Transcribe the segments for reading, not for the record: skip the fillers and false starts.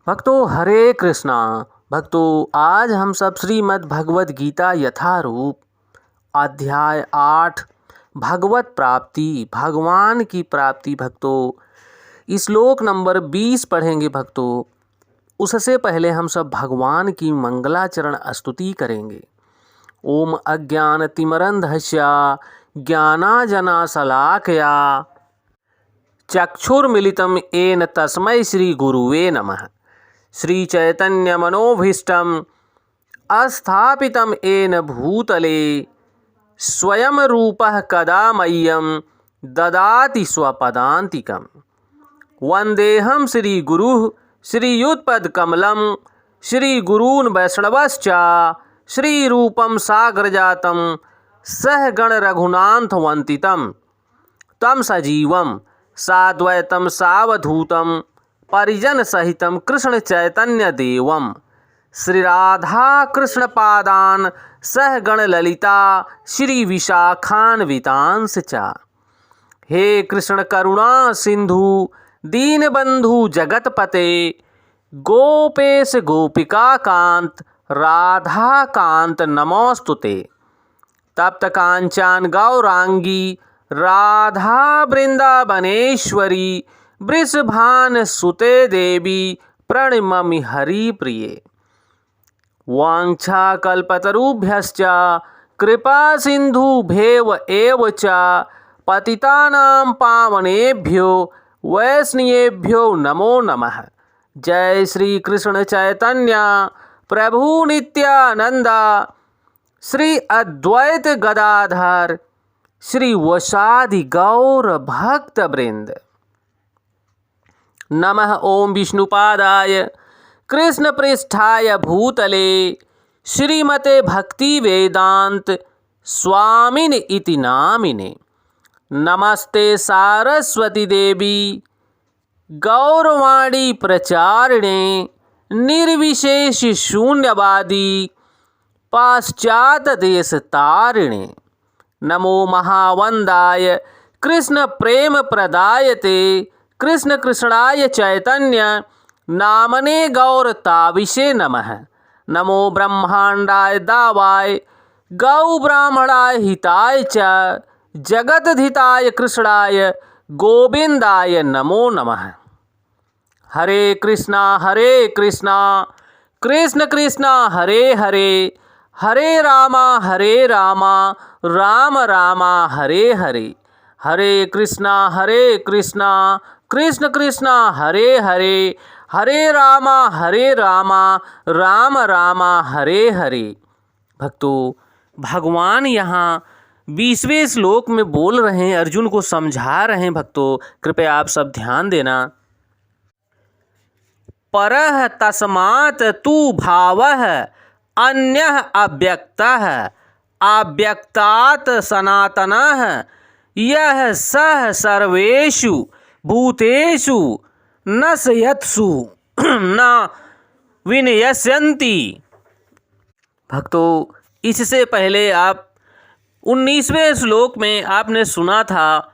भक्तों हरे कृष्णा। भक्तों आज हम सब श्रीमद् भगवद गीता यथारूप अध्याय 8 भगवत प्राप्ति भगवान की प्राप्ति भक्तों श्लोक नंबर 20 पढ़ेंगे भक्तों। उससे पहले हम सब भगवान की मंगलाचरण स्तुति करेंगे। ओम अज्ञानतिमिरन्धस्य ज्ञानांजनशलाकया चक्षुर्मिलितं येन तस्मै श्रीगुरुवे नमः। श्रीचैतन्यमनोभीष्टं स्थापितं येन भूतले स्वयं रूपः कदा मह्यं ददाति स्वपदान्तिकं। वन्देऽहं श्रीगुरुः श्रीयुतपदकमलं श्रीगुरून् वैष्णवश्च श्रीरूपं साग्रजातं सहगण रघुनाथवन्दितं तं सजीवं साद्वैतं सावधूतं परिजनसहितं कृष्णचैतन्यदेवं श्रीराधाकृष्णपादान् सहगणललिता श्रीविशाखान्वितांश्च च। हे कृष्ण करुणा सिंधु दीनबंधु जगतपते गोपेश गोपिकाकांत राधाकांत नमोस्तुते। तप्त कांचन गौरांगी राधा वृंदावनेश्वरी वृषभानुसुते देवी प्रणमामि हरिप्रिये। वाञ्छाकल्पतरुभ्यश्च कृपा सिन्धुभ्येव एव च पतितानां पावनेभ्यो वैष्णवेभ्यो नमो नमः। जय श्री कृष्ण चैतन्य प्रभु नित्यानंद श्री अद्वैत गदाधर श्री वसादि गौर भक्त वृंद। नमः ओम विष्णुपादाय कृष्ण पृष्ठाय भूतले श्रीमते भक्ति वेदांत स्वामिन इति नामिने। नमस्ते सारस्वती देवी गौरवाणी प्रचारिणे निर्विशेष शून्यवादी पाश्चात देश तारिणे। नमो महावंदाय कृष्ण प्रेम प्रदायते कृष्ण कृष्णाय चैतन्य नामने गौरताविषे नमः। नमो ब्रह्मांडाय दावाय गौ ब्राह्मणाय हिताय च जगद्धिताय कृष्णाय गोविंदाय नमो नमः। हरे कृष्णा कृष्ण कृष्णा हरे हरे हरे रामा राम रामा हरे हरे। हरे कृष्णा कृष्ण कृष्णा हरे हरे हरे रामा राम रामा हरे हरे। भक्तों भगवान यहाँ 20वें श्लोक में बोल रहे हैं, अर्जुन को समझा रहे हैं। भक्तों कृपया आप सब ध्यान देना। परः तस्मात् तु भावः अन्यः अव्यक्तः अव्यक्तात् सनातनः यः सः सर्वेषु भूतेषु नश्यत्सु न विनश्यन्ति। भक्तों इससे पहले आप 19वें श्लोक में आपने सुना था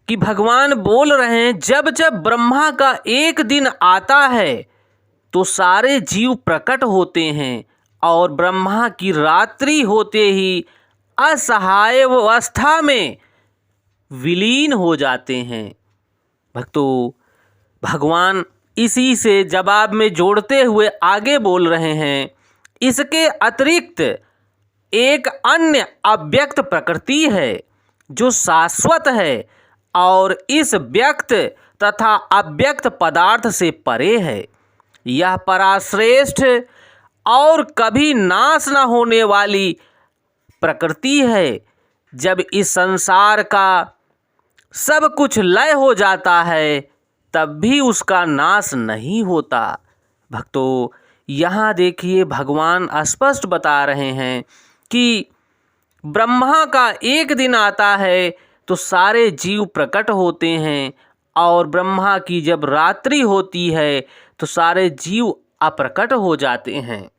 कि भगवान बोल रहे हैं जब जब ब्रह्मा का एक दिन आता है तो सारे जीव प्रकट होते हैं और ब्रह्मा की रात्रि होते ही असहाय अवस्था में विलीन हो जाते हैं। भक्तों भगवान इसी से जवाब में जोड़ते हुए आगे बोल रहे हैं, इसके अतिरिक्त एक अन्य अव्यक्त प्रकृति है जो शाश्वत है और इस व्यक्त तथा अव्यक्त पदार्थ से परे है। यह पराश्रेष्ठ और कभी नाश न होने वाली प्रकृति है। जब इस संसार का सब कुछ लय हो जाता है तब भी उसका नाश नहीं होता। भक्तों यहाँ देखिए भगवान स्पष्ट बता रहे हैं कि ब्रह्मा का एक दिन आता है तो सारे जीव प्रकट होते हैं और ब्रह्मा की जब रात्रि होती है तो सारे जीव अप्रकट हो जाते हैं।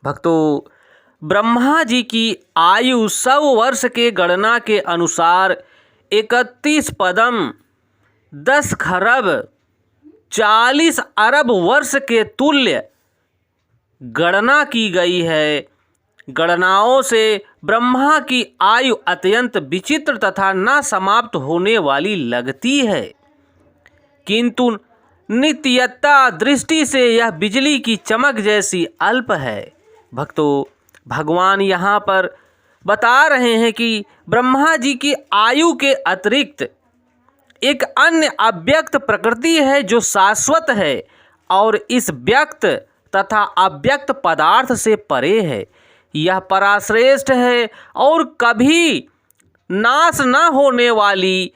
भक्तों ब्रह्मा जी की आयु 100 वर्ष के गणना के अनुसार 31 पदम 10 खरब 40 अरब वर्ष के तुल्य गणना की गई है। गणनाओं से ब्रह्मा की आयु अत्यंत विचित्र तथा न समाप्त होने वाली लगती है, किंतु नित्यता दृष्टि से यह बिजली की चमक जैसी अल्प है। भक्तों, भगवान यहाँ पर बता रहे हैं कि ब्रह्मा जी की आयु के अतिरिक्त एक अन्य अव्यक्त प्रकृति है जो शाश्वत है और इस व्यक्त तथा अव्यक्त पदार्थ से परे है। यह पराश्रेष्ठ है और कभी नाश न होने वाली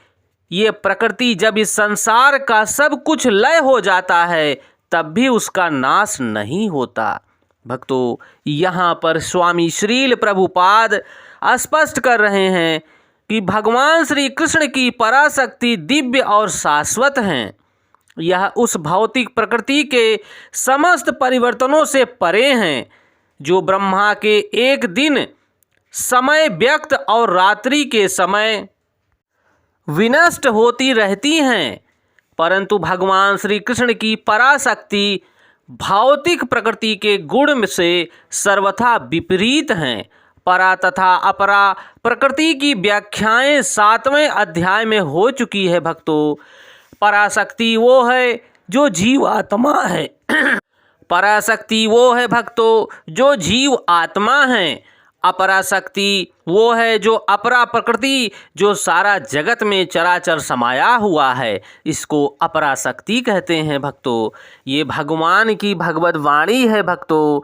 ये प्रकृति जब इस संसार का सब कुछ लय हो जाता है तब भी उसका नाश नहीं होता। भक्तों, यहाँ पर स्वामी श्रील प्रभुपाद स्पष्ट कर रहे हैं कि भगवान श्री कृष्ण की पराशक्ति दिव्य और शाश्वत हैं। यह उस भौतिक प्रकृति के समस्त परिवर्तनों से परे हैं जो ब्रह्मा के एक दिन समय व्यक्त और रात्रि के समय विनष्ट होती रहती हैं, परंतु भगवान श्री कृष्ण की पराशक्ति भौतिक प्रकृति के गुण से सर्वथा विपरीत हैं। परा तथा अपरा प्रकृति की व्याख्याएं 7वें अध्याय में हो चुकी है। भक्तों, पराशक्ति वो है जो जीव आत्मा है। पराशक्ति वो है भक्तों जो जीव आत्मा है। अपराशक्ति वो है जो अपरा प्रकृति जो सारा जगत में चराचर समाया हुआ है, इसको अपराशक्ति कहते हैं। भक्तों, ये भगवान की भगवत वाणी है। भक्तों,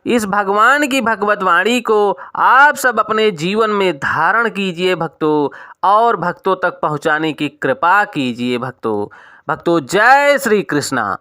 इस भगवान की भगवत वाणी को आप सब अपने जीवन में धारण कीजिए भक्तों, और भक्तों तक पहुँचाने की कृपा कीजिए। भक्तों, जय श्री कृष्णा।